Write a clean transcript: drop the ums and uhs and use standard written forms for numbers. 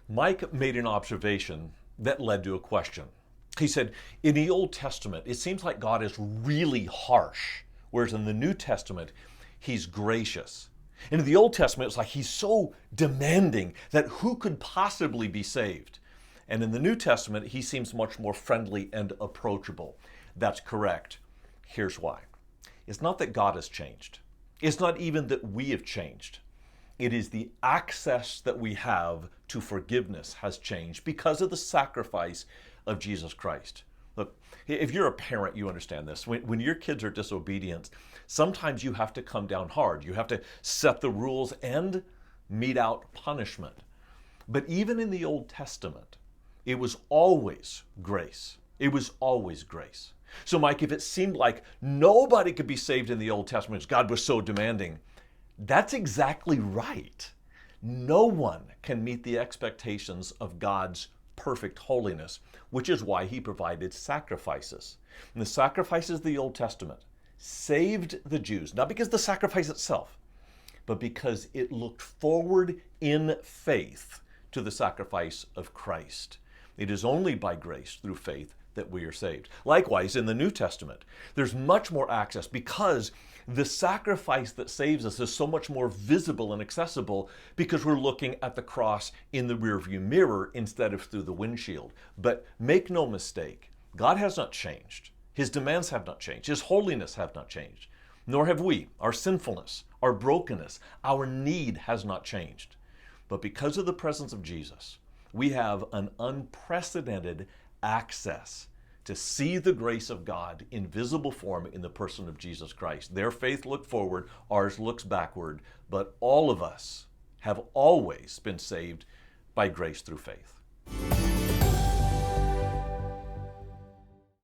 Mike made an observation that led to a question. He said, in the Old Testament, it seems like God is really harsh, whereas in the New Testament, he's gracious. And in the Old Testament, it's like he's so demanding that who could possibly be saved? And in the New Testament, he seems much more friendly and approachable. That's correct. Here's why. It's not that God has changed. It's not even that we have changed. It is the access that we have to forgiveness has changed because of the sacrifice of Jesus Christ. Look, if you're a parent, you understand this. When your kids are disobedient, sometimes you have to come down hard. You have to set the rules and mete out punishment. But even in the Old Testament, it was always grace. It was always grace. So, Mike, if it seemed like nobody could be saved in the Old Testament because God was so demanding, that's exactly right. No one can meet the expectations of God's perfect holiness, which is why he provided sacrifices. And the sacrifices of the Old Testament saved the Jews, not because of the sacrifice itself, but because it looked forward in faith to the sacrifice of Christ. It is only by grace through faith that we are saved. Likewise, in the New Testament, there's much more access because the sacrifice that saves us is so much more visible and accessible because we're looking at the cross in the rearview mirror instead of through the windshield. But make no mistake, God has not changed. His demands have not changed. His holiness have not changed. Nor have we. Our sinfulness, our brokenness, our need has not changed. But because of the presence of Jesus, we have an unprecedented access to see the grace of God in visible form in the person of Jesus Christ. Their faith looked forward, ours looks backward, but all of us have always been saved by grace through faith.